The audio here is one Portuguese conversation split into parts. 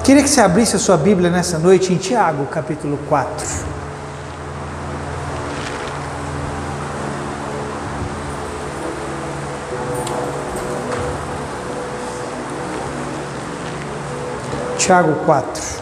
Queria que você abrisse a sua Bíblia nessa noite em Tiago, capítulo 4. Tiago 4.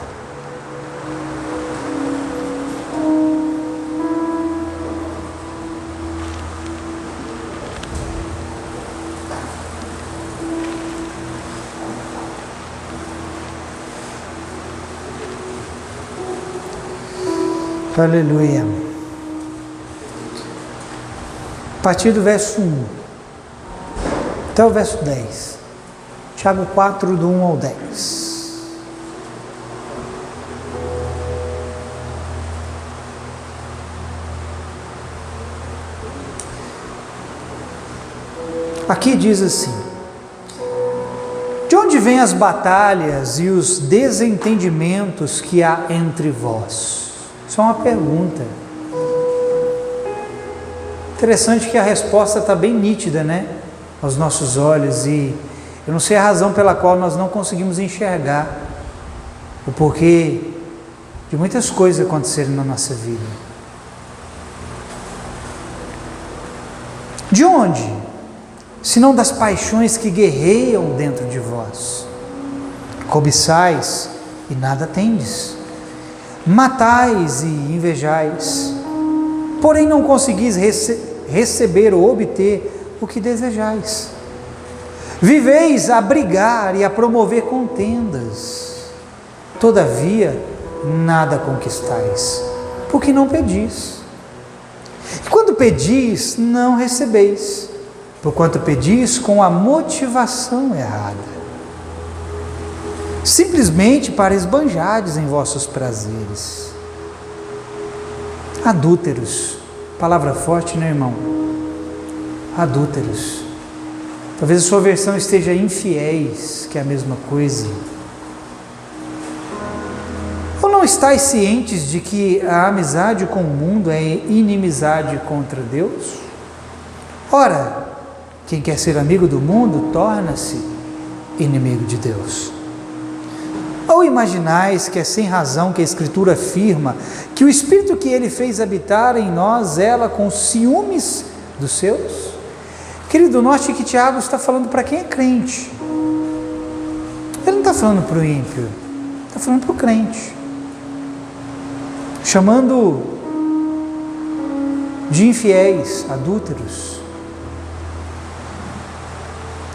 Aleluia. A partir do verso 1 até o verso 10. Tiago 4, do 1 ao 10. Aqui diz assim: de onde vêm as batalhas e os desentendimentos que há entre vós? Isso é uma pergunta. Interessante que a resposta está bem nítida, né? Aos nossos olhos, e eu não sei a razão pela qual nós não conseguimos enxergar o porquê de muitas coisas acontecerem na nossa vida. De onde? Senão das paixões que guerreiam dentro de vós. Cobiçais e nada tendes. Matais e invejais, porém não conseguis receber ou obter o que desejais. Viveis a brigar e a promover contendas, todavia nada conquistais, porque não pedis. E quando pedis, não recebeis, porquanto pedis com a motivação errada, simplesmente para esbanjardes em vossos prazeres. Adúlteros, palavra forte, né, irmão? Adúlteros. Talvez a sua versão esteja infiéis, que é a mesma coisa. Ou não estáis cientes de que a amizade com o mundo é inimizade contra Deus? Ora, quem quer ser amigo do mundo torna-se inimigo de Deus. Ou imaginais que é sem razão que a Escritura afirma que o Espírito que Ele fez habitar em nós zela com ciúmes dos seus? Querido, note que Tiago está falando para quem é crente. Ele não está falando para o ímpio, está falando para o crente. Chamando de infiéis, adúlteros.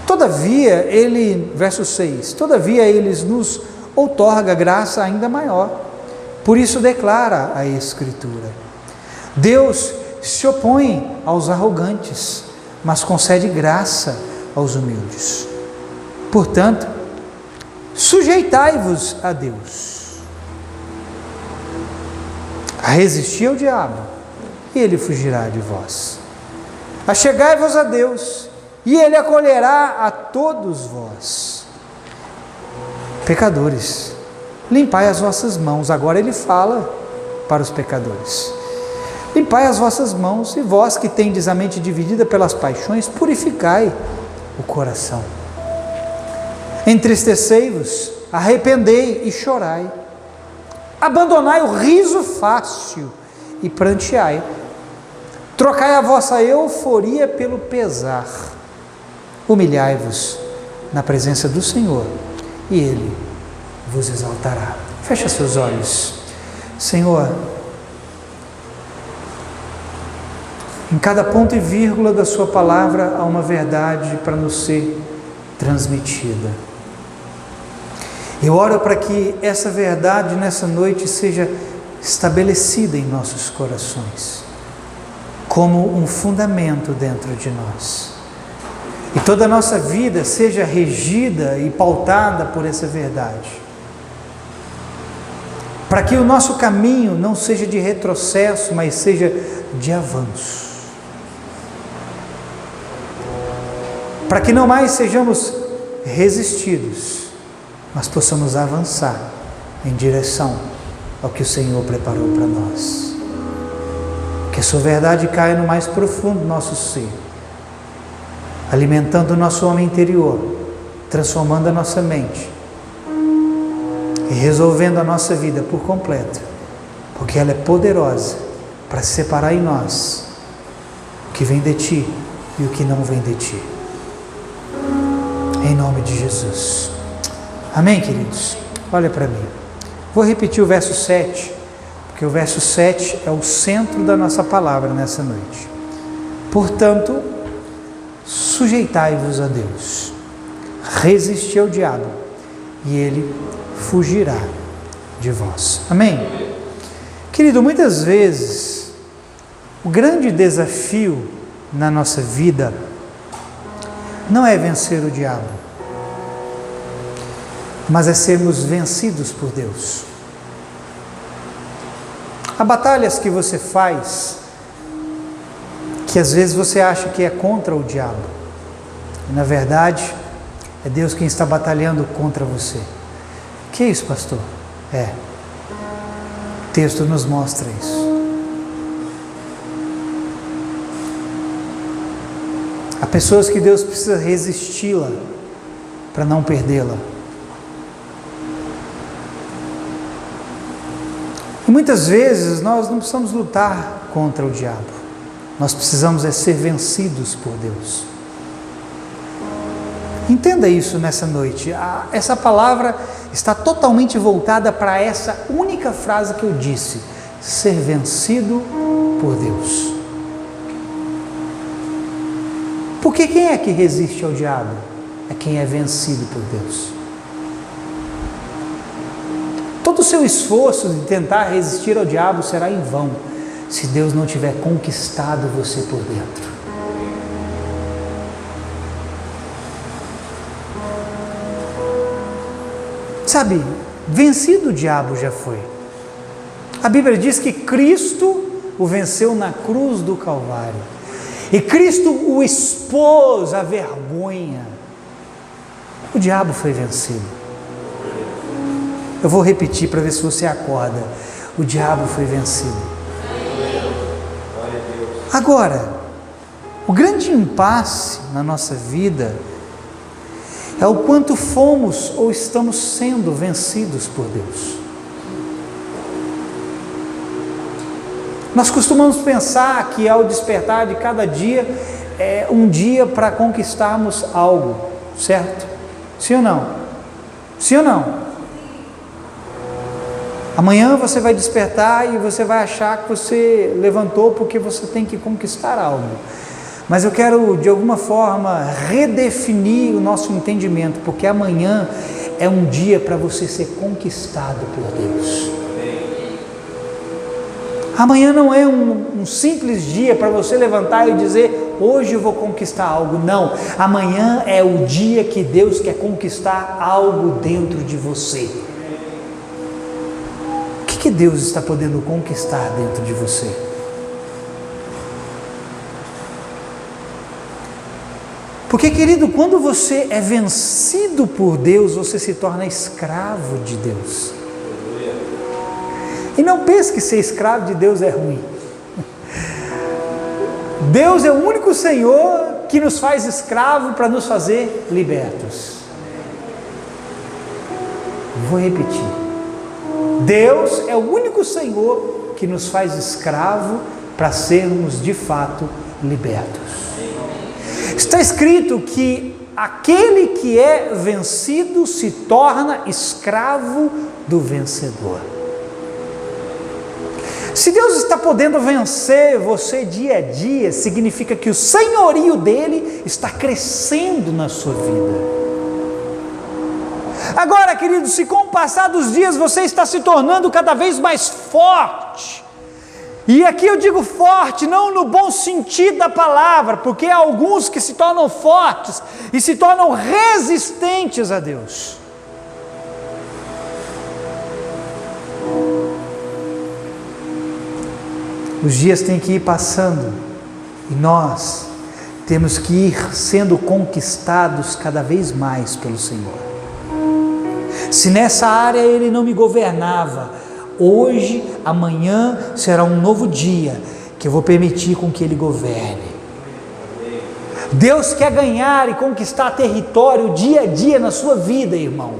Todavia, verso 6, todavia eles nos outorga graça ainda maior. Por isso declara a Escritura: Deus se opõe aos arrogantes, mas concede graça aos humildes. Portanto, sujeitai-vos a Deus. Resistir ao diabo, e ele fugirá de vós. Achegai-vos a Deus, e ele acolherá a todos vós. Pecadores, limpai as vossas mãos. Agora ele fala para os pecadores: limpai as vossas mãos, e vós que tendes a mente dividida pelas paixões, purificai o coração. Entristecei-vos, arrependei e chorai. Abandonai o riso fácil e pranteai. Trocai a vossa euforia pelo pesar. Humilhai-vos na presença do Senhor, e Ele vos exaltará. Fecha seus olhos. Senhor, em cada ponto e vírgula da sua palavra há uma verdade para nos ser transmitida. Eu oro para que essa verdade nessa noite seja estabelecida em nossos corações, como um fundamento dentro de nós. E toda a nossa vida seja regida e pautada por essa verdade. Para que o nosso caminho não seja de retrocesso, mas seja de avanço. Para que não mais sejamos resistidos, mas possamos avançar em direção ao que o Senhor preparou para nós. Que a sua verdade caia no mais profundo do nosso ser, alimentando o nosso homem interior, transformando a nossa mente, e resolvendo a nossa vida por completo, porque ela é poderosa para separar em nós o que vem de Ti e o que não vem de Ti. Em nome de Jesus. Amém, queridos? Olha para mim. Vou repetir o verso 7, porque o verso 7 é o centro da nossa palavra nessa noite. Portanto, sujeitai-vos a Deus, resisti ao diabo, e ele fugirá de vós. Amém? Querido, muitas vezes, o grande desafio na nossa vida não é vencer o diabo, mas é sermos vencidos por Deus. Há batalhas que você faz, que às vezes você acha que é contra o diabo, e na verdade, é Deus quem está batalhando contra você. Que é isso, pastor? O texto nos mostra isso. Há pessoas que Deus precisa resisti-la para não perdê-la. E muitas vezes nós não precisamos lutar contra o diabo. Nós precisamos ser vencidos por Deus. Entenda isso nessa noite. Essa palavra está totalmente voltada para essa única frase que eu disse: ser vencido por Deus. Porque quem é que resiste ao diabo? É quem é vencido por Deus. Todo o seu esforço de tentar resistir ao diabo será em vão, se Deus não tiver conquistado você por dentro. Sabe, vencido o diabo já foi. A Bíblia diz que Cristo o venceu na cruz do Calvário. E Cristo o expôs à vergonha. O diabo foi vencido. Eu vou repetir para ver se você acorda. O diabo foi vencido. Agora, o grande impasse na nossa vida é o quanto fomos ou estamos sendo vencidos por Deus. Nós costumamos pensar que ao despertar de cada dia é um dia para conquistarmos algo, certo? Sim ou não? Sim ou não? Amanhã você vai despertar e você vai achar que você levantou porque você tem que conquistar algo. Mas eu quero, de alguma forma, redefinir o nosso entendimento, porque amanhã é um dia para você ser conquistado por Deus. Amanhã não é um simples dia para você levantar e dizer: hoje eu vou conquistar algo. Não, amanhã é o dia que Deus quer conquistar algo dentro de você. O que Deus está podendo conquistar dentro de você? Porque, querido, quando você é vencido por Deus, você se torna escravo de Deus. E não pense que ser escravo de Deus é ruim. Deus é o único Senhor que nos faz escravo para nos fazer libertos. Vou repetir. Deus é o único Senhor que nos faz escravo para sermos de fato libertos. Está escrito que aquele que é vencido se torna escravo do vencedor. Se Deus está podendo vencer você dia a dia, significa que o senhorio dele está crescendo na sua vida. Agora, querido, se com o passar dos dias você está se tornando cada vez mais forte, e aqui eu digo forte, não no bom sentido da palavra, porque há alguns que se tornam fortes e se tornam resistentes a Deus. Os dias têm que ir passando e nós temos que ir sendo conquistados cada vez mais pelo Senhor. Se nessa área Ele não me governava, hoje, amanhã será um novo dia que eu vou permitir com que Ele governe. Deus quer ganhar e conquistar território dia a dia na sua vida, irmão.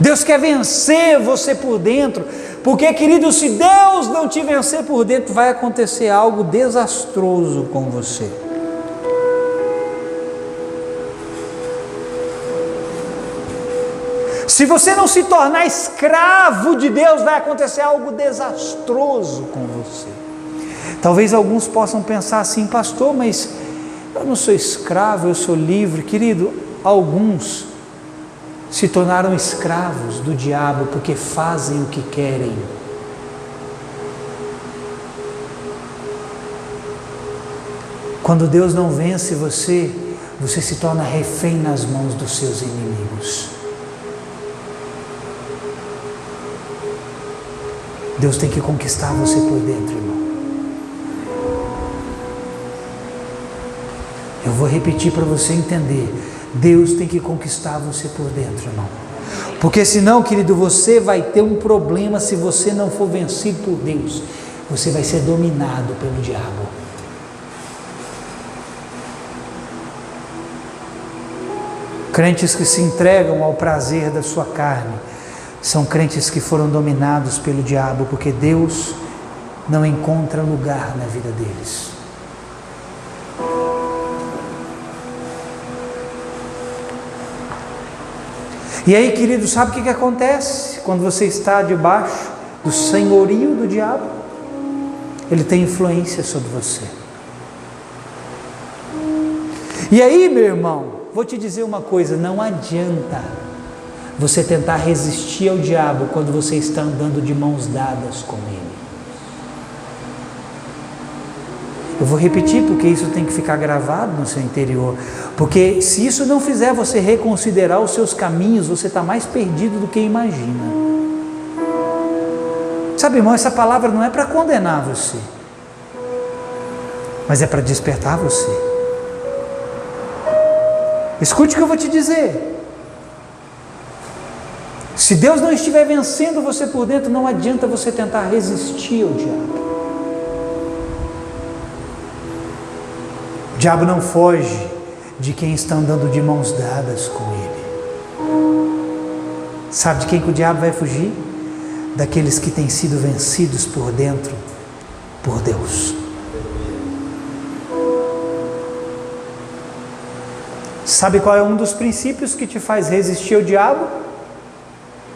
Deus quer vencer você por dentro, porque, querido, se Deus não te vencer por dentro, vai acontecer algo desastroso com você. Se você não se tornar escravo de Deus, vai acontecer algo desastroso com você. Talvez alguns possam pensar assim: pastor, mas eu não sou escravo, eu sou livre. Querido, alguns se tornaram escravos do diabo porque fazem o que querem. Quando Deus não vence você, você se torna refém nas mãos dos seus inimigos. Deus tem que conquistar você por dentro, irmão. Eu vou repetir para você entender. Deus tem que conquistar você por dentro, irmão. Porque senão, querido, você vai ter um problema se você não for vencido por Deus. Você vai ser dominado pelo diabo. Crentes que se entregam ao prazer da sua carne são crentes que foram dominados pelo diabo, porque Deus não encontra lugar na vida deles. E aí, querido, sabe o que acontece quando você está debaixo do senhorio do diabo? Ele tem influência sobre você. E aí, meu irmão, vou te dizer uma coisa: não adianta você tentar resistir ao diabo quando você está andando de mãos dadas com ele. Eu vou repetir porque isso tem que ficar gravado no seu interior, porque se isso não fizer você reconsiderar os seus caminhos, você está mais perdido do que imagina. Sabe, irmão, essa palavra não é para condenar você, mas é para despertar você. Escute o que eu vou te dizer. Se Deus não estiver vencendo você por dentro, não adianta você tentar resistir ao diabo. O diabo não foge de quem está andando de mãos dadas com ele. Sabe de quem que o diabo vai fugir? Daqueles que têm sido vencidos por dentro, por Deus. Sabe qual é um dos princípios que te faz resistir ao diabo?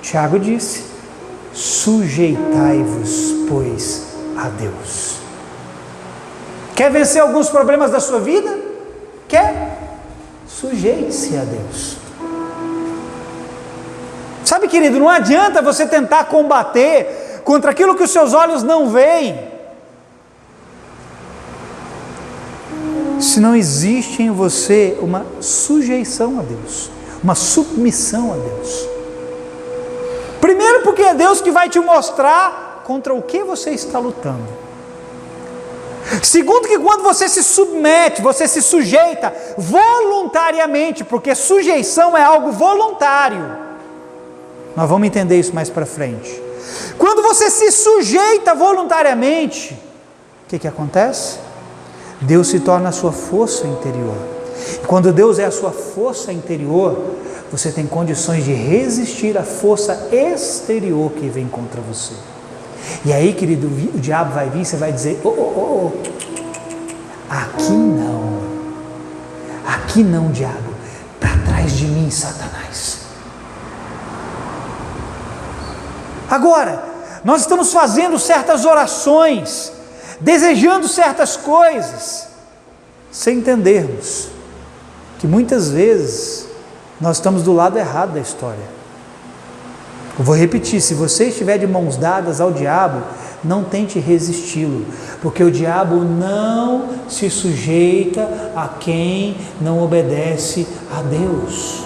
Tiago disse: sujeitai-vos, pois, a Deus. Quer vencer alguns problemas da sua vida? Quer? Sujeite-se a Deus. Sabe, querido, não adianta você tentar combater contra aquilo que os seus olhos não veem, se não existe em você uma sujeição a Deus, uma submissão a Deus. Primeiro, porque é Deus que vai te mostrar contra o que você está lutando. Segundo, que quando você se submete, você se sujeita voluntariamente, porque sujeição é algo voluntário. Nós vamos entender isso mais para frente. Quando você se sujeita voluntariamente, o que acontece? Deus se torna a sua força interior. E quando Deus é a sua força interior, você tem condições de resistir à força exterior que vem contra você. E aí, querido, o diabo vai vir e você vai dizer: aqui não, diabo, para trás de mim, Satanás. Agora, nós estamos fazendo certas orações, desejando certas coisas, sem entendermos que muitas vezes nós estamos do lado errado da história. Eu vou repetir: se você estiver de mãos dadas ao diabo, não tente resisti-lo, porque o diabo não se sujeita a quem não obedece a Deus.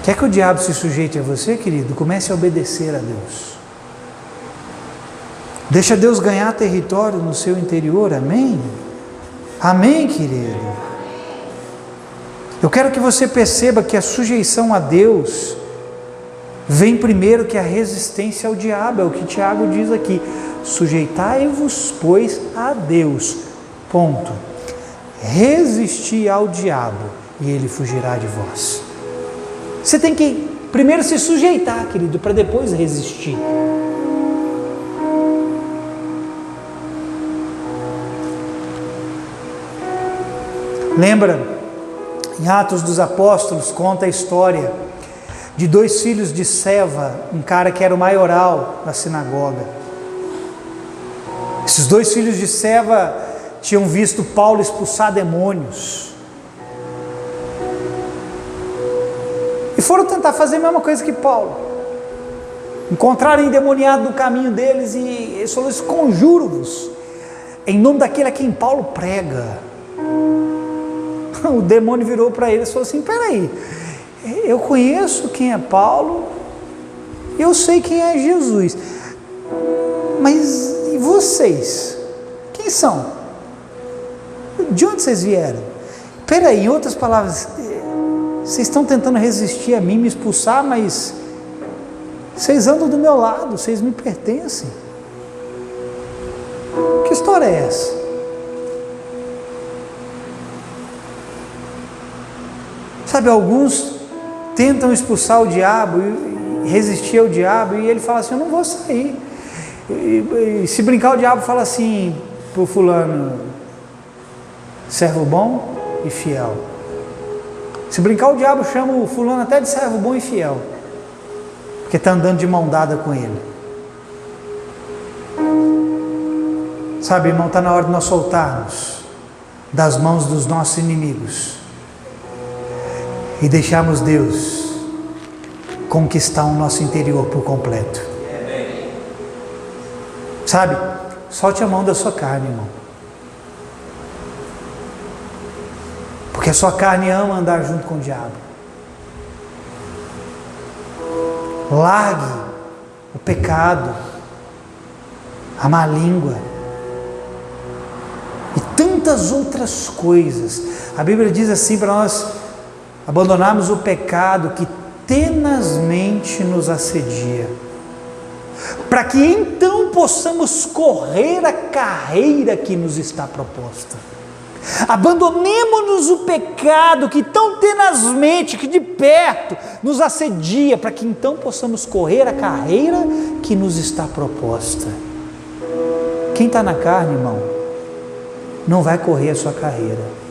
Quer que o diabo se sujeite a você, querido? Comece a obedecer a Deus. Deixa Deus ganhar território no seu interior, amém? Amém, querido? Eu quero que você perceba que a sujeição a Deus vem primeiro que a resistência ao diabo, é o que Tiago diz aqui: sujeitai-vos, pois, a Deus, ponto. Resistir ao diabo e ele fugirá de vós. Você tem que primeiro se sujeitar, querido, para depois resistir. Lembra, em Atos dos Apóstolos, conta a história de 2 filhos de Seva, um cara que era o maioral da sinagoga. Esses 2 filhos de Seva tinham visto Paulo expulsar demônios. E foram tentar fazer a mesma coisa que Paulo. Encontraram endemoniado no caminho deles e eles falaram: conjuro-vos, em nome daquele a quem Paulo prega. O demônio virou para eles e falou assim: peraí, eu conheço quem é Paulo, eu sei quem é Jesus, mas e vocês? Quem são? De onde vocês vieram? Peraí, em outras palavras, vocês estão tentando resistir a mim, me expulsar, mas vocês andam do meu lado, vocês me pertencem. Que história é essa? Sabe, alguns tentam expulsar o diabo e resistir ao diabo, e ele fala assim: eu não vou sair. E se brincar, o diabo fala assim para o fulano: servo bom e fiel. Se brincar, o diabo chama o fulano até de servo bom e fiel, porque está andando de mão dada com ele. Sabe, irmão, está na hora de nós soltarmos das mãos dos nossos inimigos e deixarmos Deus conquistar o nosso interior por completo. Sabe, solte a mão da sua carne, irmão, porque a sua carne ama andar junto com o diabo. Largue o pecado, a má língua e tantas outras coisas. A Bíblia diz assim para nós abandonarmos o pecado que tenazmente nos assedia, para que então possamos correr a carreira que nos está proposta. Abandonemos-nos o pecado que tão tenazmente, que de perto nos assedia, para que então possamos correr a carreira que nos está proposta. Quem está na carne, irmão, não vai correr a sua carreira.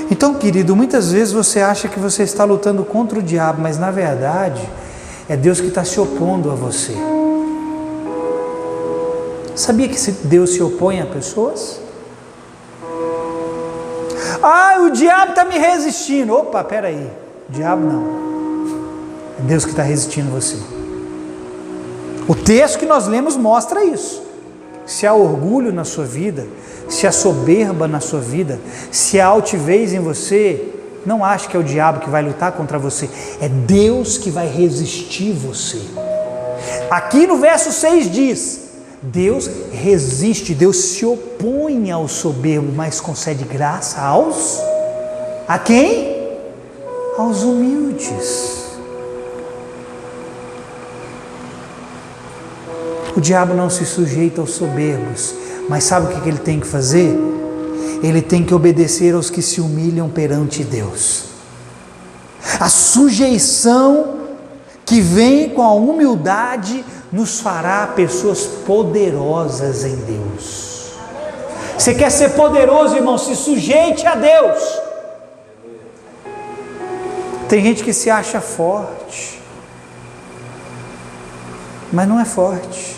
Então, querido, muitas vezes você acha que você está lutando contra o diabo, mas na verdade é Deus que está se opondo a você. Sabia que Deus se opõe a pessoas? Ah, o diabo está me resistindo. Opa, peraí, o diabo não, é Deus que está resistindo a você. O texto que nós lemos mostra isso. Se há orgulho na sua vida, se há soberba na sua vida, se há altivez em você, não ache que é o diabo que vai lutar contra você, é Deus que vai resistir você. Aqui no verso 6 diz: Deus resiste, Deus se opõe ao soberbo, mas concede graça aos... A quem? Aos humildes. O diabo não se sujeita aos soberbos, mas sabe o que ele tem que fazer? Ele tem que obedecer aos que se humilham perante Deus. A sujeição que vem com a humildade nos fará pessoas poderosas em Deus. Você quer ser poderoso, irmão? Se sujeite a Deus. Tem gente que se acha forte, mas não é forte,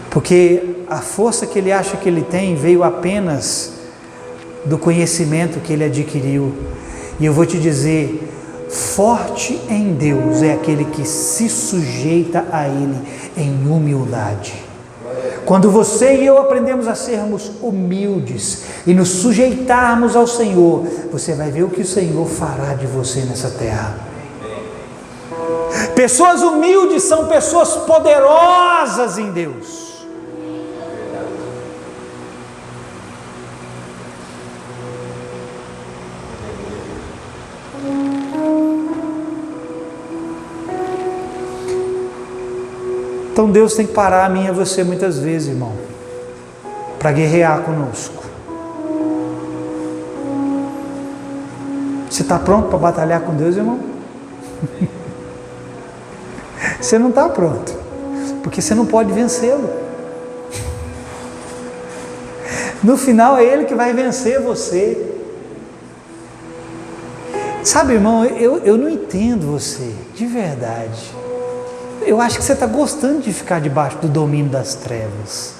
porque a força que ele acha que ele tem veio apenas do conhecimento que ele adquiriu. E eu vou te dizer, forte em Deus é aquele que se sujeita a Ele em humildade. Quando você e eu aprendemos a sermos humildes e nos sujeitarmos ao Senhor, você vai ver o que o Senhor fará de você nessa terra. Pessoas humildes são pessoas poderosas em Deus. Então Deus tem que parar a mim e a você muitas vezes, irmão, para guerrear conosco. Você está pronto para batalhar com Deus, irmão? Você não está pronto, porque você não pode vencê-lo. No final é Ele que vai vencer você. Sabe, irmão, eu não entendo você, de verdade. Eu acho que você está gostando de ficar debaixo do domínio das trevas.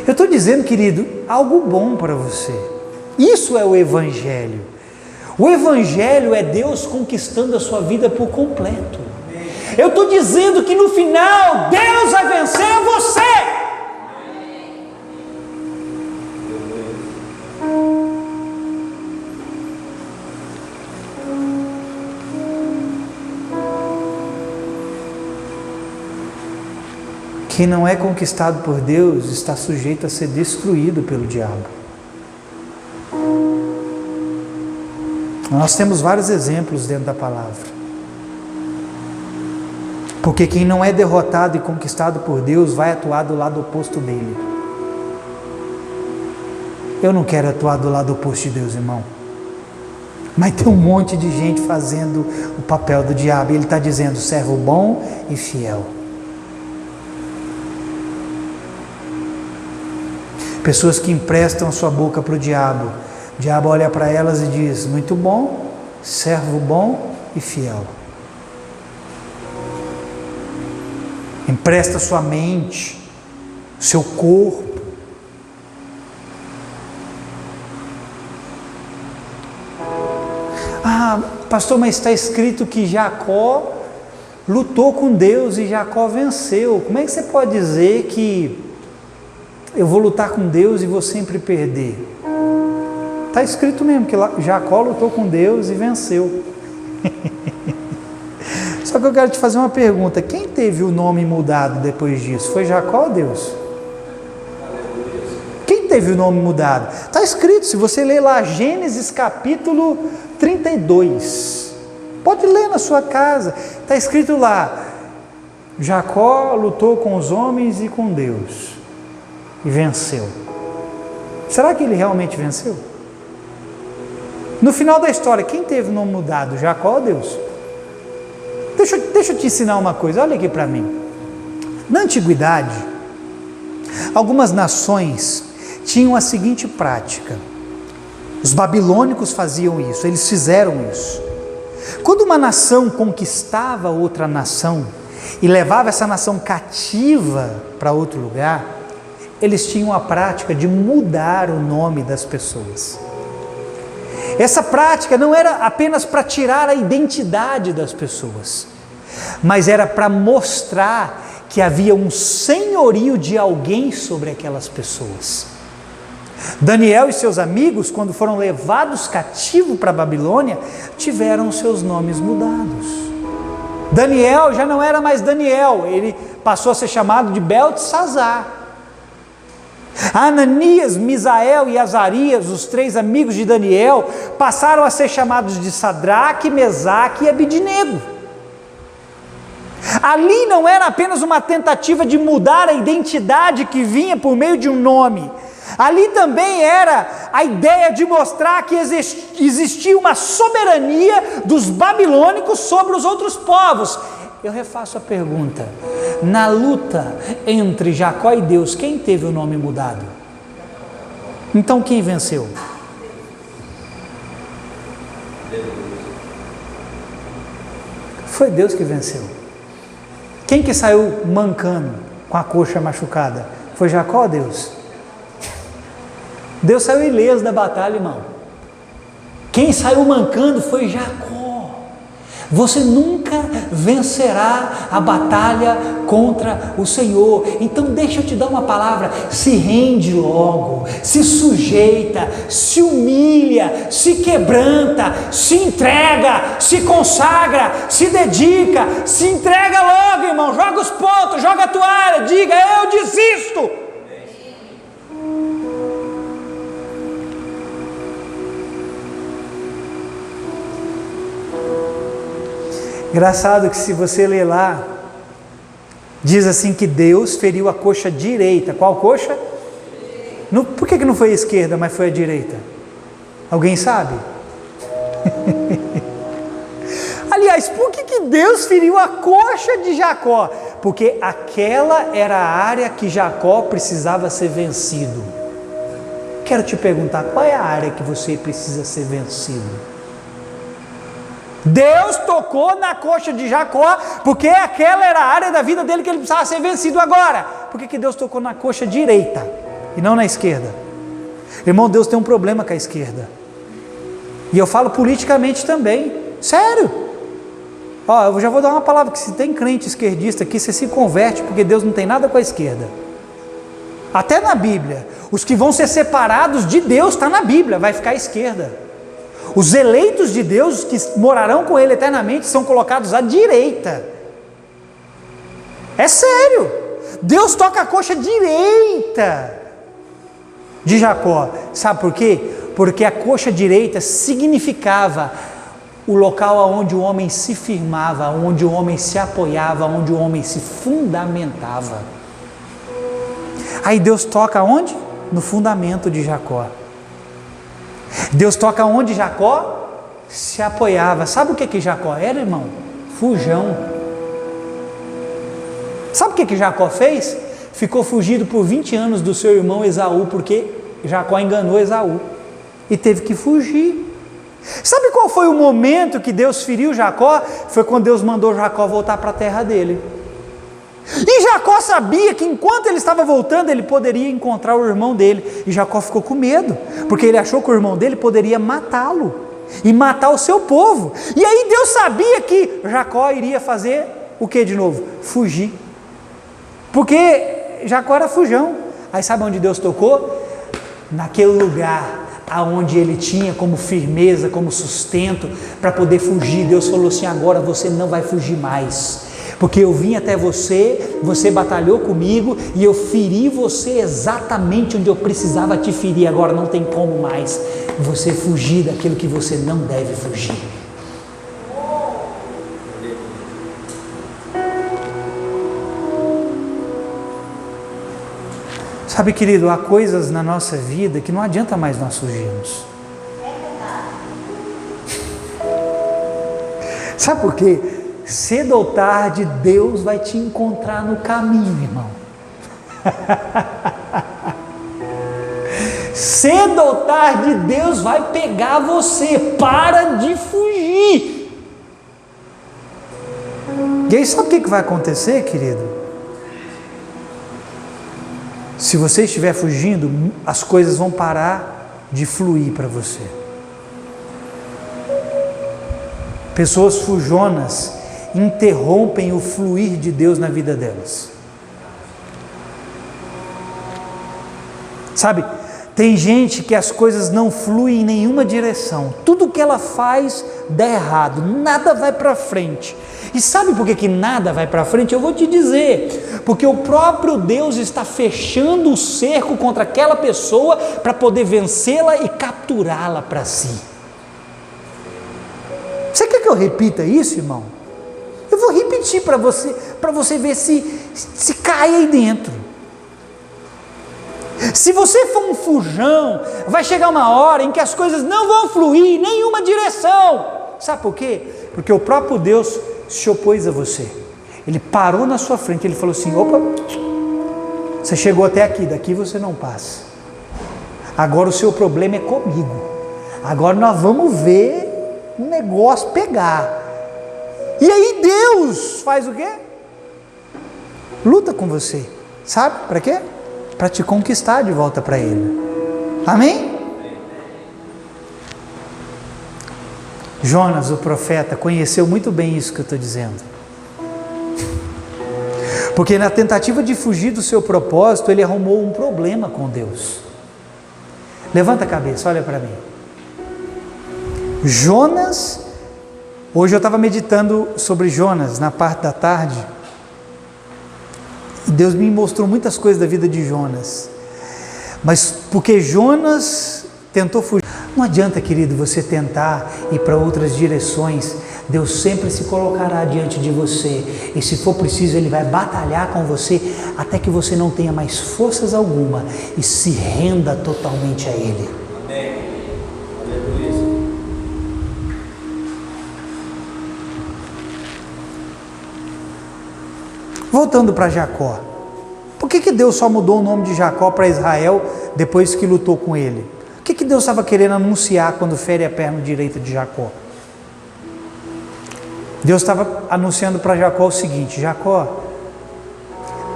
Eu estou dizendo, querido, algo bom para você. Isso é o Evangelho. O Evangelho é Deus conquistando a sua vida por completo. Eu estou dizendo que no final, Deus vai vencer você. Quem não é conquistado por Deus está sujeito a ser destruído pelo diabo. Nós temos vários exemplos dentro da palavra. Porque quem não é derrotado e conquistado por Deus vai atuar do lado oposto dele. Eu não quero atuar do lado oposto de Deus, irmão. Mas tem um monte de gente fazendo o papel do diabo. E ele está dizendo, servo bom e fiel. Pessoas que emprestam a sua boca para o diabo. O diabo olha para elas e diz, muito bom, servo bom e fiel. Empresta sua mente, seu corpo. Ah, pastor, mas está escrito que Jacó lutou com Deus e Jacó venceu. Como é que você pode dizer que eu vou lutar com Deus e vou sempre perder? Está escrito mesmo que Jacó lutou com Deus e venceu. Só que eu quero te fazer uma pergunta. Quem teve o nome mudado depois disso? Foi Jacó ou Deus? Quem teve o nome mudado? Está escrito, se você ler lá Gênesis capítulo 32. Pode ler na sua casa. Está escrito lá, Jacó lutou com os homens e com Deus. E venceu. Será que ele realmente venceu? No final da história, quem teve o nome mudado? Jacó ou Deus? Deixa eu te ensinar uma coisa, olha aqui para mim. Na antiguidade, algumas nações tinham a seguinte prática. Os babilônicos faziam isso, eles fizeram isso. Quando uma nação conquistava outra nação e levava essa nação cativa para outro lugar, eles tinham a prática de mudar o nome das pessoas. Essa prática não era apenas para tirar a identidade das pessoas, mas era para mostrar que havia um senhorio de alguém sobre aquelas pessoas. Daniel e seus amigos, quando foram levados cativos para a Babilônia, tiveram seus nomes mudados. Daniel já não era mais Daniel, ele passou a ser chamado de Beltesazar. Ananias, Misael e Azarias, os três amigos de Daniel, passaram a ser chamados de Sadraque, Mesaque e Abidnego. Ali não era apenas uma tentativa de mudar a identidade que vinha por meio de um nome. Ali também era a ideia de mostrar que existia uma soberania dos babilônicos sobre os outros povos. Eu refaço a pergunta, na luta entre Jacó e Deus, quem teve o nome mudado? Então quem venceu? Foi Deus que venceu. Quem que saiu mancando, com a coxa machucada? Foi Jacó ou Deus? Deus saiu ileso da batalha, irmão. Quem saiu mancando foi Jacó. Você nunca vencerá a batalha contra o Senhor. Então deixa eu te dar uma palavra, se rende logo, se sujeita, se humilha, se quebranta, se entrega, se consagra, se dedica, se entrega logo, irmão, joga os pontos, joga a toalha, diga, eu desisto. Engraçado que se você ler lá, Diz assim que Deus feriu a coxa direita. Qual coxa? Por que não foi a esquerda, mas foi a direita? Alguém sabe? Aliás, por que Deus feriu a coxa de Jacó? Porque aquela era a área que Jacó precisava ser vencido. Quero te perguntar, qual é a área que você precisa ser vencido? Deus tocou na coxa de Jacó, porque aquela era a área da vida dele que ele precisava ser vencido agora. Por que Deus tocou na coxa direita e não na esquerda? Irmão, Deus tem um problema com a esquerda. E eu falo politicamente também. Sério. Ó, eu já vou dar uma palavra, que se tem crente esquerdista aqui, você se converte, porque Deus não tem nada com a esquerda. Até na Bíblia, os que vão ser separados de Deus, está na Bíblia, vai ficar à esquerda. Os eleitos de Deus, que morarão com Ele eternamente, são colocados à direita. É sério. Deus toca a coxa direita de Jacó. Sabe por quê? Porque a coxa direita significava o local onde o homem se firmava, onde o homem se apoiava, onde o homem se fundamentava. Aí Deus toca onde? No fundamento de Jacó. Deus toca onde Jacó se apoiava. Sabe o que Jacó era, irmão? Fujão. Sabe o que Jacó fez? Ficou fugido por 20 anos do seu irmão Esaú, porque Jacó enganou Esaú e teve que fugir. Sabe qual foi o momento que Deus feriu Jacó? Foi quando Deus mandou Jacó voltar para a terra dele. E Jacó sabia que enquanto ele estava voltando, ele poderia encontrar o irmão dele. E Jacó ficou com medo, porque ele achou que o irmão dele poderia matá-lo e matar o seu povo. E aí Deus sabia que Jacó iria fazer o que de novo? Fugir. Porque Jacó era fujão. Aí sabe onde Deus tocou? Naquele lugar aonde ele tinha como firmeza, como sustento para poder fugir. Deus falou assim: agora você não vai fugir mais, porque eu vim até você, você batalhou comigo e eu feri você exatamente onde eu precisava te ferir. Agora não tem como mais você fugir daquilo que você não deve fugir. Sabe, querido, há coisas na nossa vida que não adianta mais nós fugirmos. Sabe por quê? Cedo ou tarde, Deus vai te encontrar no caminho, irmão. Cedo ou tarde, Deus vai pegar você. Para de fugir. E aí, sabe o que vai acontecer, querido? Se você estiver fugindo, as coisas vão parar de fluir para você. Pessoas fujonas interrompem o fluir de Deus na vida delas. Sabe, tem gente que as coisas não fluem em nenhuma direção. Tudo que ela faz dá errado, nada vai para frente. E sabe por que nada vai para frente? Eu vou te dizer, porque o próprio Deus está fechando o cerco contra aquela pessoa para poder vencê-la e capturá-la para si. Você quer que eu repita isso, irmão? Eu vou repetir para você ver se cai aí dentro. Se você for um fujão, vai chegar uma hora em que as coisas não vão fluir em nenhuma direção. Sabe por quê? Porque o próprio Deus se opôs a você. Ele parou na sua frente, ele falou assim: opa, você chegou até aqui, daqui você não passa. Agora o seu problema é comigo. Agora nós vamos ver o negócio pegar. E aí Deus faz o quê? Luta com você. Sabe para quê? Para te conquistar de volta para Ele. Amém? Jonas, o profeta, conheceu muito bem isso que eu estou dizendo. Porque na tentativa de fugir do seu propósito, ele arrumou um problema com Deus. Levanta a cabeça, olha para mim. Jonas, hoje eu estava meditando sobre Jonas na parte da tarde, e Deus me mostrou muitas coisas da vida de Jonas. Mas porque Jonas tentou fugir. Não adianta, querido, você tentar ir para outras direções. Deus sempre se colocará diante de você. E se for preciso, Ele vai batalhar com você até que você não tenha mais forças alguma e se renda totalmente a Ele. Amém. Aleluia. Voltando para Jacó. Por que Deus só mudou o nome de Jacó para Israel depois que lutou com ele? O que Deus estava querendo anunciar quando fere a perna direita de Jacó? Deus estava anunciando para Jacó o seguinte: Jacó,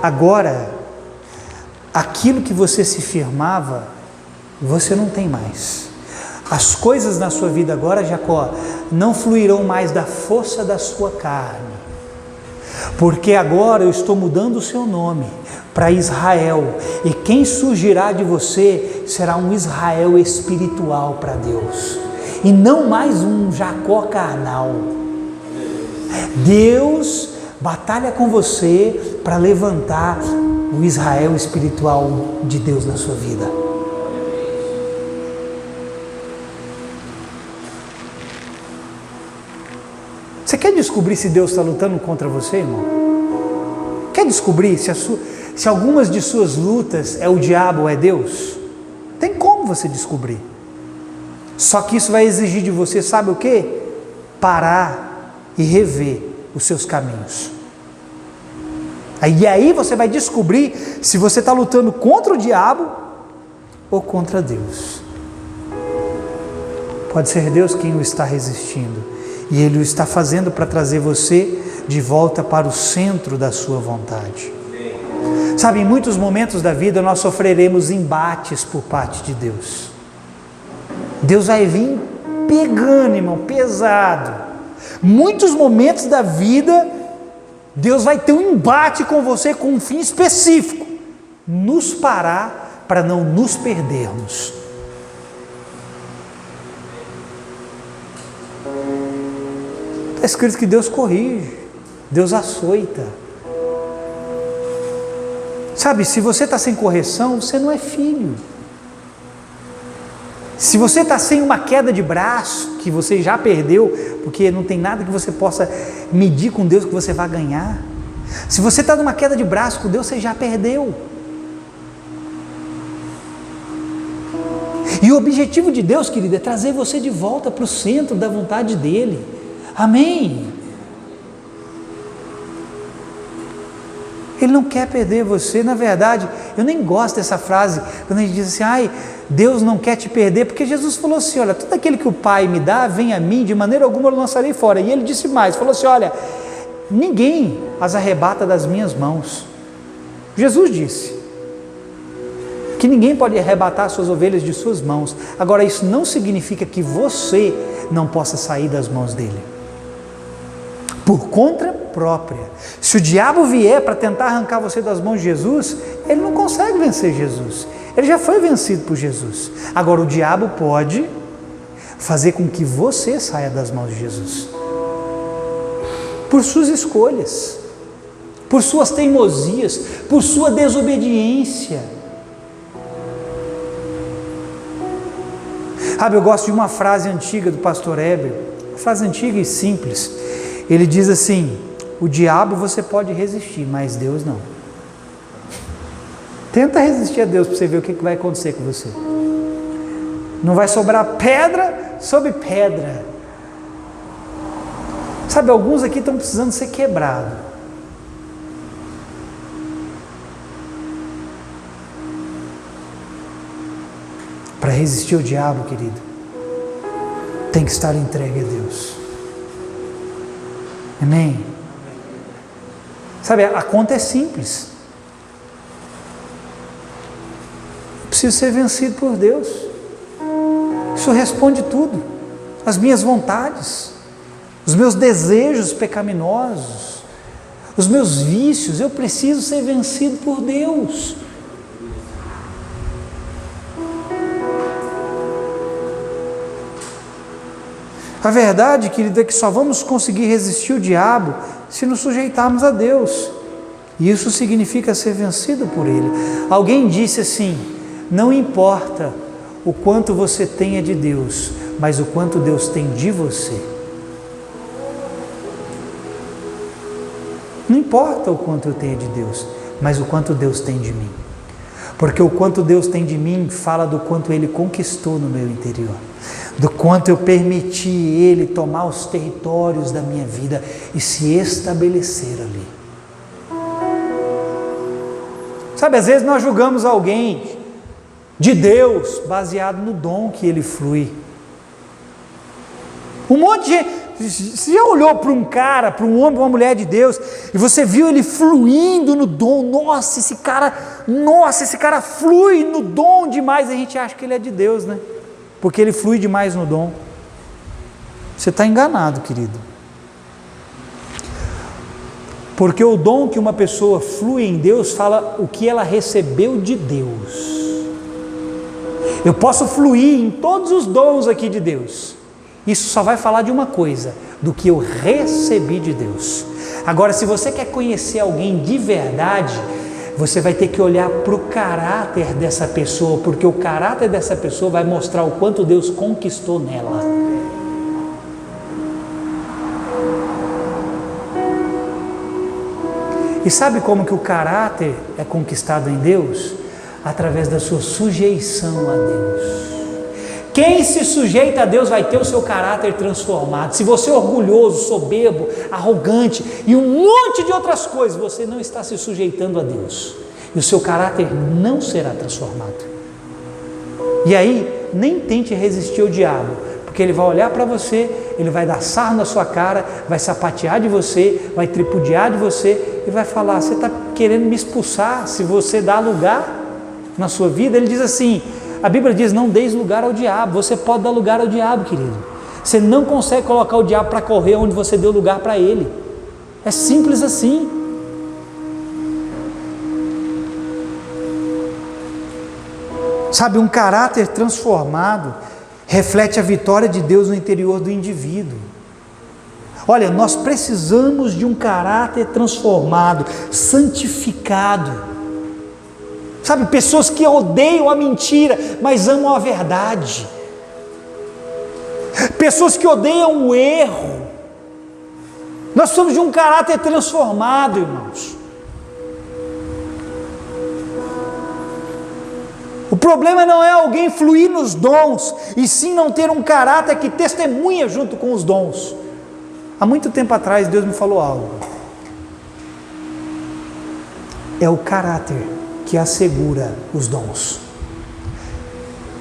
agora, aquilo que você se firmava, você não tem mais. As coisas na sua vida agora, Jacó, não fluirão mais da força da sua carne, porque agora eu estou mudando o seu nome para Israel, e quem surgirá de você será um Israel espiritual para Deus, e não mais um Jacó carnal. Deus batalha com você para levantar o Israel espiritual de Deus na sua vida. Você quer descobrir se Deus está lutando contra você, irmão? Quer descobrir se algumas de suas lutas é o diabo ou é Deus? Tem como você descobrir. Só que isso vai exigir de você, sabe o quê? Parar e rever os seus caminhos. E aí você vai descobrir se você está lutando contra o diabo ou contra Deus. Pode ser Deus quem o está resistindo, e Ele o está fazendo para trazer você de volta para o centro da sua vontade. Sabe, em muitos momentos da vida nós sofreremos embates por parte de Deus. Deus vai vir pegando, irmão, pesado. Muitos momentos da vida, Deus vai ter um embate com você com um fim específico: nos parar para não nos perdermos. Está escrito que Deus corrige, Deus açoita. Sabe, se você está sem correção, você não é filho. Se você está sem uma queda de braço, que você já perdeu, porque não tem nada que você possa medir com Deus que você vai ganhar. Se você está numa queda de braço com Deus, você já perdeu. E o objetivo de Deus, querido, é trazer você de volta para o centro da vontade dEle. Amém? Ele não quer perder você. Na verdade, eu nem gosto dessa frase, quando a gente diz assim: ai, Deus não quer te perder, porque Jesus falou assim: olha, tudo aquele que o Pai me dá, vem a mim, de maneira alguma eu lançarei fora. E Ele disse mais, falou assim: olha, ninguém as arrebata das minhas mãos. Jesus disse que ninguém pode arrebatar suas ovelhas de suas mãos. Agora, isso não significa que você não possa sair das mãos dele. Por conta própria. Se o diabo vier para tentar arrancar você das mãos de Jesus, ele não consegue vencer Jesus. Ele já foi vencido por Jesus. Agora o diabo pode fazer com que você saia das mãos de Jesus. Por suas escolhas, por suas teimosias, por sua desobediência. Sabe, eu gosto de uma frase antiga do pastor Heber, uma frase antiga e simples. Ele diz assim: o diabo você pode resistir, mas Deus não. Tenta resistir a Deus para você ver o que vai acontecer com você. Não vai sobrar pedra sobre pedra. Sabe, alguns aqui estão precisando ser quebrados. Para resistir ao diabo, querido, tem que estar entregue a Deus. Amém? Sabe, a conta é simples. Eu preciso ser vencido por Deus. Isso responde tudo. As minhas vontades, os meus desejos pecaminosos, os meus vícios, eu preciso ser vencido por Deus. A verdade, querido, é que só vamos conseguir resistir o diabo se nos sujeitarmos a Deus. E isso significa ser vencido por Ele. Alguém disse assim: não importa o quanto você tem é de Deus, mas o quanto Deus tem de você. Não importa o quanto eu tenho de Deus, mas o quanto Deus tem de mim. Porque o quanto Deus tem de mim fala do quanto Ele conquistou no meu interior, do quanto eu permiti Ele tomar os territórios da minha vida e se estabelecer ali. Sabe, às vezes nós julgamos alguém de Deus baseado no dom que ele flui. Um monte de gente, você já olhou para um cara, para um homem, para uma mulher de Deus, e você viu ele fluindo no dom, nossa, esse cara flui no dom demais, a gente acha que ele é de Deus, né? Porque ele flui demais no dom. Você está enganado, querido. Porque o dom que uma pessoa flui em Deus fala o que ela recebeu de Deus. Eu posso fluir em todos os dons aqui de Deus. Isso só vai falar de uma coisa, do que eu recebi de Deus. Agora, se você quer conhecer alguém de verdade, você vai ter que olhar para o caráter dessa pessoa, porque o caráter dessa pessoa vai mostrar o quanto Deus conquistou nela. E sabe como que o caráter é conquistado em Deus? Através da sua sujeição a Deus. Quem se sujeita a Deus vai ter o seu caráter transformado. Se você é orgulhoso, soberbo, arrogante e um monte de outras coisas, você não está se sujeitando a Deus. E o seu caráter não será transformado. E aí, nem tente resistir ao diabo, porque ele vai olhar para você, ele vai dar sarro na sua cara, vai sapatear de você, vai tripudiar de você e vai falar: você está querendo me expulsar se você dá lugar na sua vida? Ele diz assim, a Bíblia diz: não deis lugar ao diabo. Você pode dar lugar ao diabo, querido. Você não consegue colocar o diabo para correr onde você deu lugar para ele. É simples assim. Sabe, um caráter transformado reflete a vitória de Deus no interior do indivíduo. Olha, nós precisamos de um caráter transformado, santificado. Sabe, pessoas que odeiam a mentira, mas amam a verdade. Pessoas que odeiam o erro. Nós somos de um caráter transformado, irmãos. O problema não é alguém fluir nos dons, e sim não ter um caráter que testemunha junto com os dons. Há muito tempo atrás Deus me falou algo. É o caráter que assegura os dons.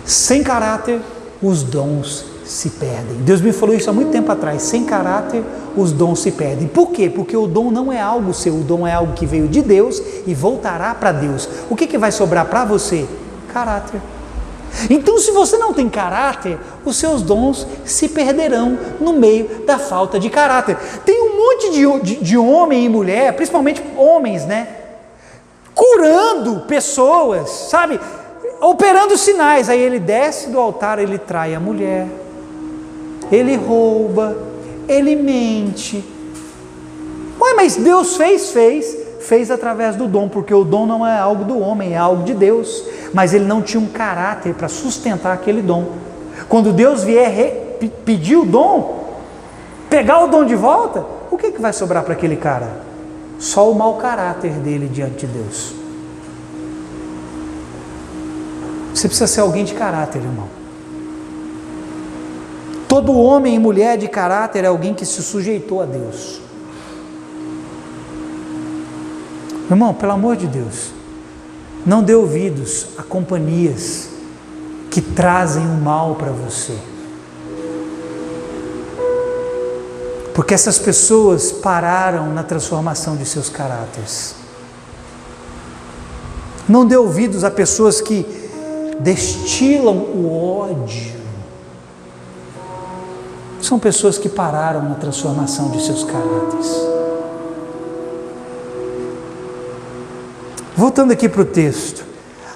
Sem caráter, os dons se perdem. Deus me falou isso há muito tempo atrás. Sem caráter, os dons se perdem. Por quê? Porque o dom não é algo seu, o dom é algo que veio de Deus e voltará para Deus. O que vai sobrar para você? Caráter. Então, se você não tem caráter, os seus dons se perderão no meio da falta de caráter. Tem um monte de homem e mulher, principalmente homens, né? Curando pessoas, sabe? Operando sinais. Aí ele desce do altar, ele trai a mulher, ele rouba, ele mente. Ué, mas Deus fez através do dom, porque o dom não é algo do homem, é algo de Deus. Mas ele não tinha um caráter para sustentar aquele dom. Quando Deus vier pedir o dom, pegar o dom de volta, o que vai sobrar para aquele cara? Só o mau caráter dele diante de Deus. Você precisa ser alguém de caráter, irmão. Todo homem e mulher de caráter é alguém que se sujeitou a Deus. Irmão, pelo amor de Deus, não dê ouvidos a companhias que trazem o mal para você. Porque essas pessoas pararam na transformação de seus caráteres. Não dê ouvidos a pessoas que destilam o ódio. São pessoas que pararam na transformação de seus caráteres. Voltando aqui para o texto,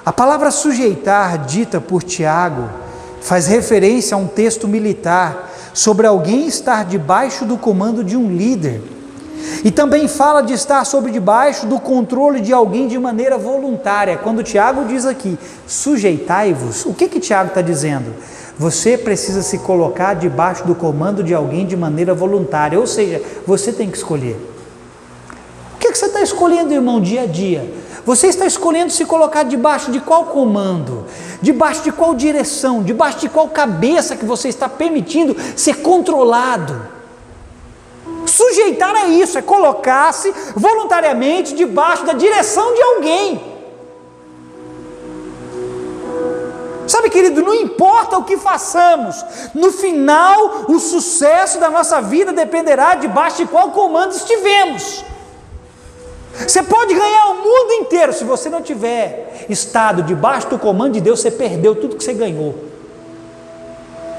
a palavra sujeitar, dita por Tiago, faz referência a um texto militar sobre alguém estar debaixo do comando de um líder. E também fala de estar sob debaixo do controle de alguém de maneira voluntária. Quando Tiago diz aqui, sujeitai-vos, o que Tiago está dizendo? Você precisa se colocar debaixo do comando de alguém de maneira voluntária, ou seja, você tem que escolher. O que você está escolhendo, irmão, dia a dia? Você está escolhendo se colocar debaixo de qual comando? Debaixo de qual direção? Debaixo de qual cabeça que você está permitindo ser controlado? Sujeitar é isso, é colocar-se voluntariamente debaixo da direção de alguém. Sabe, querido, não importa o que façamos, no final o sucesso da nossa vida dependerá debaixo de qual comando estivemos. Você pode ganhar o mundo inteiro, se você não tiver estado debaixo do comando de Deus, você perdeu tudo que você ganhou.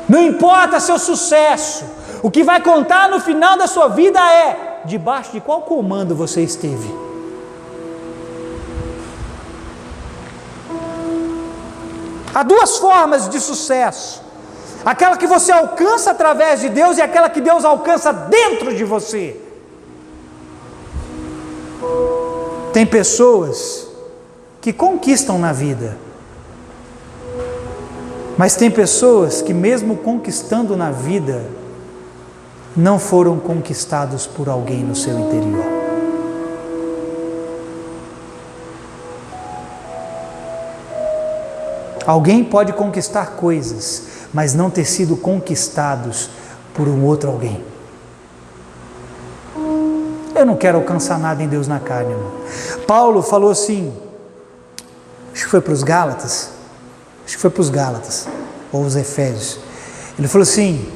Não importa seu sucesso, o que vai contar no final da sua vida é debaixo de qual comando você esteve. Há duas formas de sucesso: aquela que você alcança através de Deus e aquela que Deus alcança dentro de você. Tem pessoas que conquistam na vida, mas tem pessoas que mesmo conquistando na vida, não foram conquistados por alguém no seu interior. Alguém pode conquistar coisas, mas não ter sido conquistados por um outro alguém. Eu não quero alcançar nada em Deus na carne, irmão. Paulo falou assim, acho que foi para os Gálatas, ou os Efésios. Ele falou assim,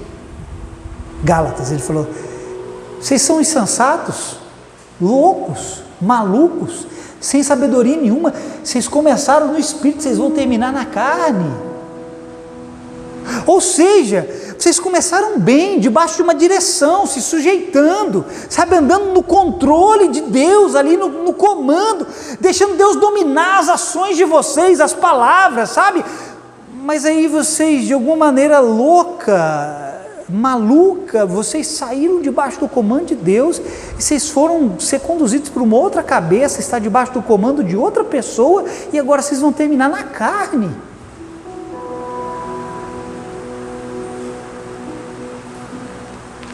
Gálatas, ele falou, vocês são insensatos, loucos, malucos, sem sabedoria nenhuma, vocês começaram no Espírito, vocês vão terminar na carne. Ou seja, vocês começaram bem, debaixo de uma direção, se sujeitando, sabe, andando no controle de Deus, ali no comando, deixando Deus dominar as ações de vocês, as palavras, sabe, mas aí vocês, de alguma maneira maluca, vocês saíram debaixo do comando de Deus, e vocês foram ser conduzidos por uma outra cabeça, está debaixo do comando de outra pessoa, e agora vocês vão terminar na carne.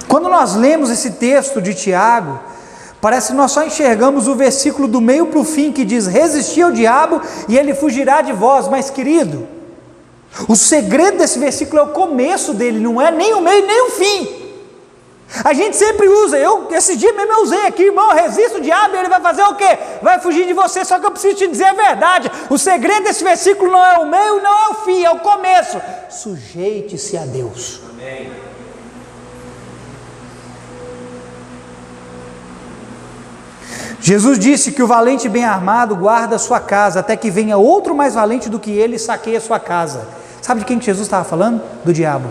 Quando nós lemos esse texto de Tiago, parece que nós só enxergamos o versículo do meio para o fim, que diz, resistir ao diabo e ele fugirá de vós. Mas, querido, o segredo desse versículo é o começo dele, não é nem o meio nem o fim. A gente sempre usa, esse dia mesmo eu usei aqui, irmão, resista o diabo e ele vai fazer o quê? Vai fugir de você. Só que eu preciso te dizer a verdade, o segredo desse versículo não é o meio, não é o fim, é o começo. Sujeite-se a Deus. Amém. Jesus disse que o valente bem armado guarda a sua casa, até que venha outro mais valente do que ele e saqueie a sua casa. Sabe de quem que Jesus estava falando? Do diabo.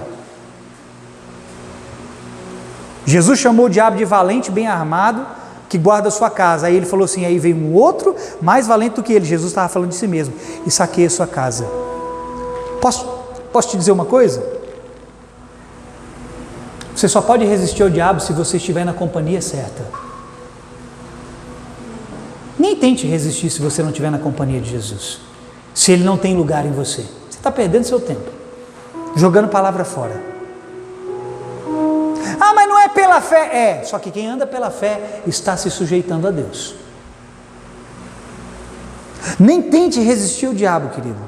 Jesus chamou o diabo de valente bem armado, que guarda a sua casa. Aí ele falou assim, aí vem um outro mais valente do que ele. Jesus estava falando de si mesmo, e saqueia a sua casa. Posso te dizer uma coisa? Você só pode resistir ao diabo se você estiver na companhia certa. Nem tente resistir se você não estiver na companhia de Jesus, se Ele não tem lugar em você. Você está perdendo seu tempo, jogando palavra fora. Ah, mas não é pela fé. Só que quem anda pela fé está se sujeitando a Deus. Nem tente resistir ao diabo, querido,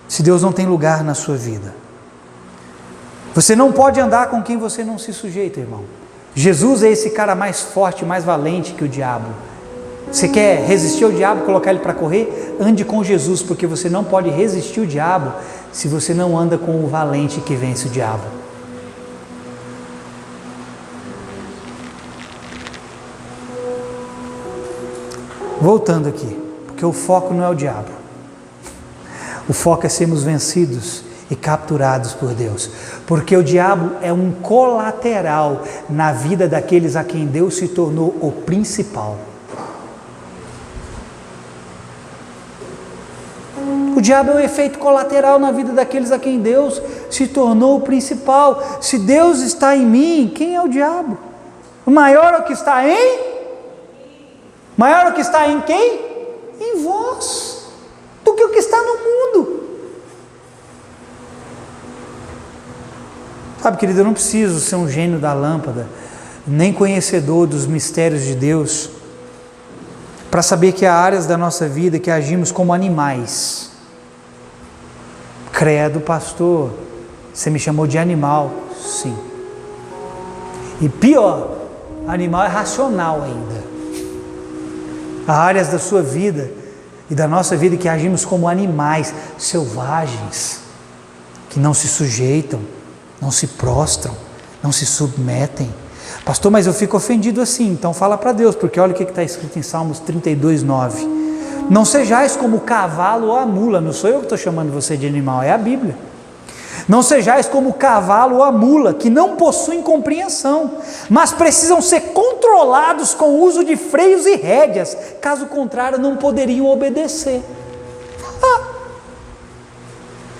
se Deus não tem lugar na sua vida. Você não pode andar com quem você não se sujeita, irmão. Jesus é esse cara mais forte, mais valente que o diabo. Você quer resistir ao diabo, colocar ele para correr? Ande com Jesus, porque você não pode resistir ao diabo se você não anda com o valente que vence o diabo. Voltando aqui, porque o foco não é o diabo. O foco é sermos vencidos e capturados por Deus, porque o diabo é um colateral na vida daqueles a quem Deus se tornou o principal. O diabo é um efeito colateral na vida daqueles a quem Deus se tornou o principal. Se Deus está em mim, quem é o diabo? O maior é o que está em Maior é o que está em quem? Em vós, do que o que está no mundo. Sabe, querido, eu não preciso ser um gênio da lâmpada, nem conhecedor dos mistérios de Deus, para saber que há áreas da nossa vida que agimos como animais. Credo, pastor, você me chamou de animal. Sim. E pior, animal é racional ainda. Há áreas da sua vida e da nossa vida que agimos como animais selvagens, que não se sujeitam, não se prostram, não se submetem. Pastor, mas eu fico ofendido assim. Então fala para Deus, porque olha o que está escrito em Salmos 32:9. Não sejais como o cavalo ou a mula. Não sou eu que estou chamando você de animal, é a Bíblia. Não sejais como o cavalo ou a mula, que não possuem compreensão, mas precisam ser controlados com o uso de freios e rédeas, caso contrário não poderiam obedecer.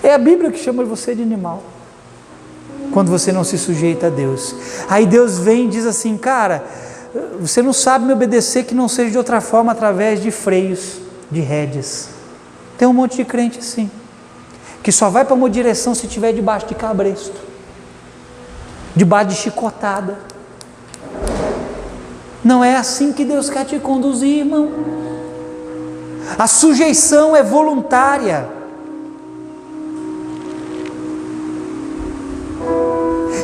É a Bíblia que chama você de animal, quando você não se sujeita a Deus. Aí Deus vem e diz assim: cara, você não sabe me obedecer que não seja de outra forma, através de freios, de rédeas. Tem um monte de crente assim, que só vai para uma direção se estiver debaixo de cabresto, debaixo de chicotada. Não é assim que Deus quer te conduzir, irmão. A sujeição é voluntária.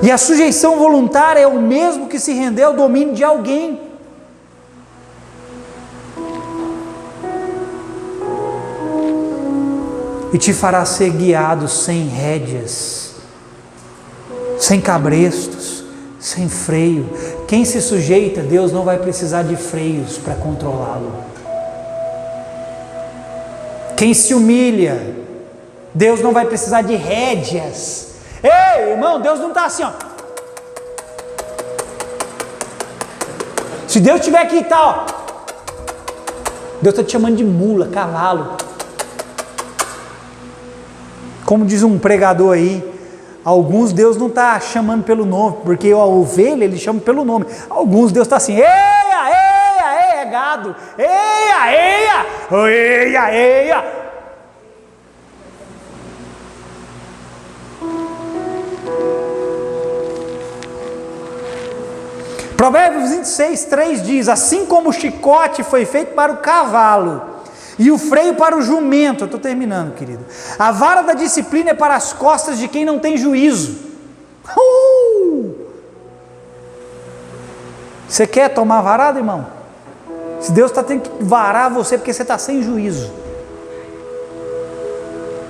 E a sujeição voluntária é o mesmo que se render ao domínio de alguém. E te fará ser guiado sem rédeas, sem cabrestos, sem freio. Quem se sujeita, Deus não vai precisar de freios para controlá-lo. Quem se humilha, Deus não vai precisar de rédeas. Ei, irmão, Deus não está assim, ó. Se Deus tiver aqui e tal, Deus está te chamando de mula, cavalo. Como diz um pregador aí, alguns Deus não está chamando pelo nome, porque a ovelha ele chama pelo nome. Alguns Deus está assim: eia, eia, eia, gado, eia, eia, eia, eia. Provérbios 26:3 diz: assim como o chicote foi feito para o cavalo e o freio para o jumento, eu estou terminando, querido, a vara da disciplina é para as costas de quem não tem juízo. Você quer tomar varada, irmão? Se Deus está tendo que varar você porque você está sem juízo.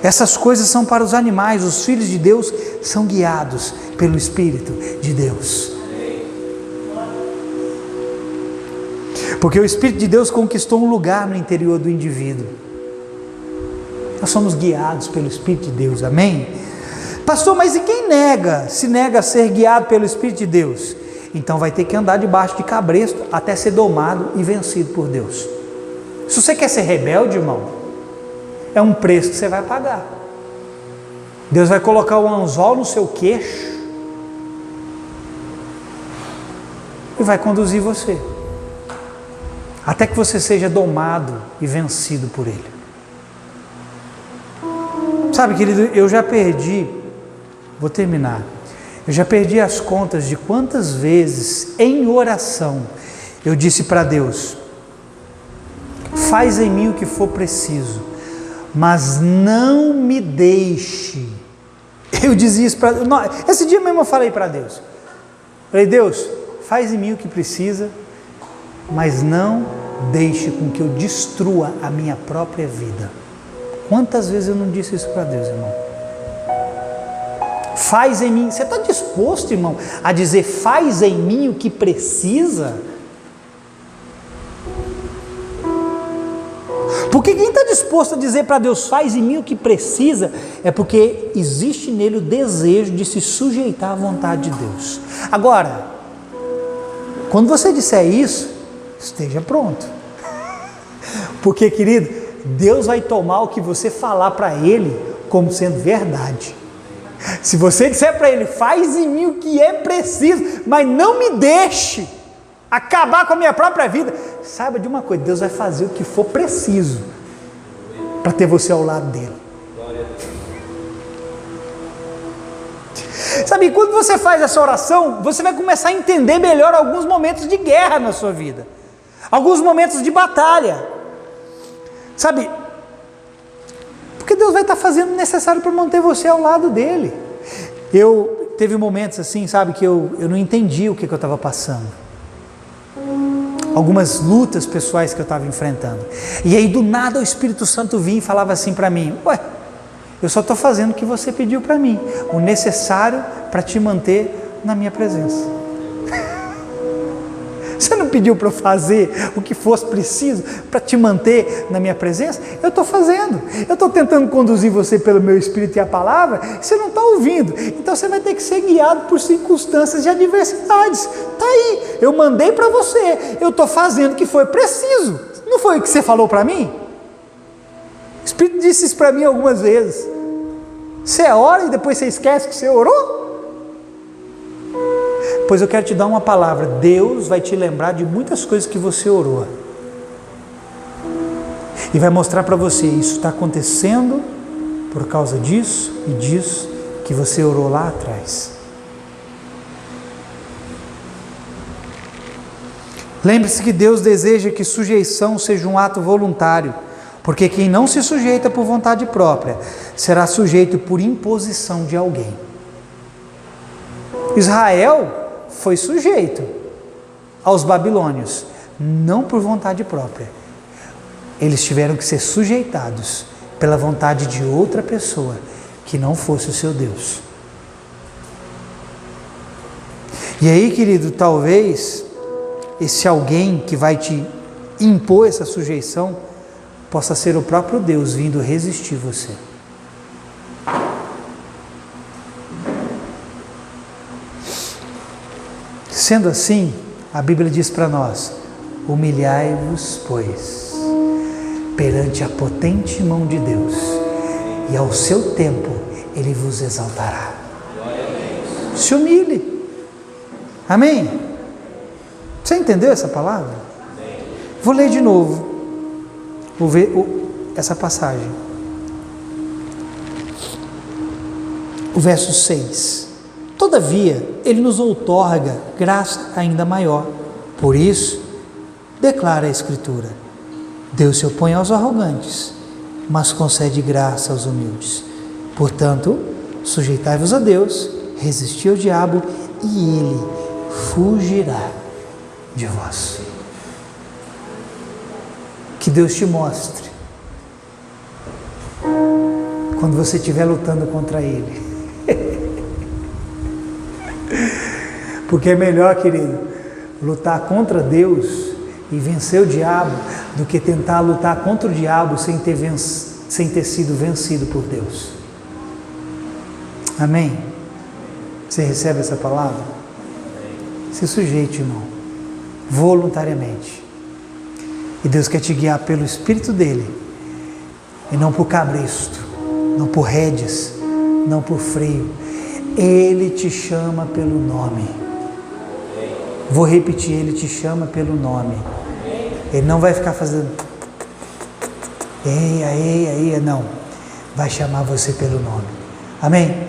Essas coisas são para os animais. Os filhos de Deus são guiados pelo Espírito de Deus. Porque o Espírito de Deus conquistou um lugar no interior do indivíduo. Nós somos guiados pelo Espírito de Deus, amém? Pastor, mas e quem nega, se nega a ser guiado pelo Espírito de Deus? Então vai ter que andar debaixo de cabresto até ser domado e vencido por Deus. Se você quer ser rebelde, irmão, é um preço que você vai pagar. Deus vai colocar o anzol no seu queixo e vai conduzir você até que você seja domado e vencido por Ele. Sabe, querido, eu já perdi, vou terminar, eu já perdi as contas de quantas vezes em oração eu disse para Deus: faz em mim o que for preciso, mas não me deixe. Eu dizia isso para Deus. Esse dia mesmo eu falei para Deus, falei: Deus, faz em mim o que precisa, mas não deixe com que eu destrua a minha própria vida. Quantas vezes eu não disse isso para Deus, irmão? Faz em mim. Você está disposto, irmão, a dizer faz em mim o que precisa? Porque quem está disposto a dizer para Deus faz em mim o que precisa, é porque existe nele o desejo de se sujeitar à vontade de Deus. Agora, quando você disser isso, esteja pronto, porque, querido, Deus vai tomar o que você falar para Ele como sendo verdade. Se você disser para Ele, faz em mim o que é preciso, mas não me deixe acabar com a minha própria vida, saiba de uma coisa, Deus vai fazer o que for preciso para ter você ao lado dele. Sabe, quando você faz essa oração, você vai começar a entender melhor alguns momentos de guerra na sua vida, alguns momentos de batalha, sabe, porque Deus vai estar fazendo o necessário para manter você ao lado dele. Teve momentos assim, sabe, que eu não entendi o que eu estava passando, algumas lutas pessoais que eu estava enfrentando, e aí do nada o Espírito Santo vinha e falava assim para mim: ué, eu só estou fazendo o que você pediu para mim, o necessário para te manter na minha presença. Você não pediu para eu fazer o que fosse preciso para te manter na minha presença? Eu estou fazendo. Eu estou tentando conduzir você pelo meu Espírito e a palavra, e você não está ouvindo. Então você vai ter que ser guiado por circunstâncias e adversidades. Está aí, eu mandei para você, eu estou fazendo o que foi preciso. Não foi o que você falou para mim? O Espírito disse isso para mim algumas vezes. Você ora e depois você esquece que você orou? Pois eu quero te dar uma palavra. Deus vai te lembrar de muitas coisas que você orou. E vai mostrar para você, isso está acontecendo por causa disso e disso que você orou lá atrás. Lembre-se que Deus deseja que sujeição seja um ato voluntário, porque quem não se sujeita por vontade própria, será sujeito por imposição de alguém. Israel foi sujeito aos babilônios, não por vontade própria. Eles tiveram que ser sujeitados pela vontade de outra pessoa, que não fosse o seu Deus. E aí, querido, talvez esse alguém que vai te impor essa sujeição possa ser o próprio Deus vindo resistir você. Sendo assim, a Bíblia diz para nós: humilhai-vos, pois, perante a potente mão de Deus, e ao seu tempo Ele vos exaltará. Se humilhe. Amém? Você entendeu essa palavra? Vou ler de novo. Vou ver essa passagem. O verso 6. Todavia, Ele nos outorga graça ainda maior. Por isso, declara a Escritura: Deus se opõe aos arrogantes, mas concede graça aos humildes. Portanto, sujeitai-vos a Deus, resisti ao diabo, e ele fugirá de vós. Que Deus te mostre, quando você estiver lutando contra ele. Porque é melhor, querido, lutar contra Deus e vencer o diabo do que tentar lutar contra o diabo sem ter sido vencido por Deus. Amém? Você recebe essa palavra? Se sujeite, irmão, voluntariamente. E Deus quer te guiar pelo Espírito dele, e não por cabresto, não por rédeas, não por freio. Ele te chama pelo nome. Vou repetir, Ele te chama pelo nome. Ele não vai ficar fazendo ei, não. Vai chamar você pelo nome. Amém?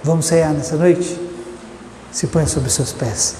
Vamos ceiar nessa noite? Se ponha sobre seus pés.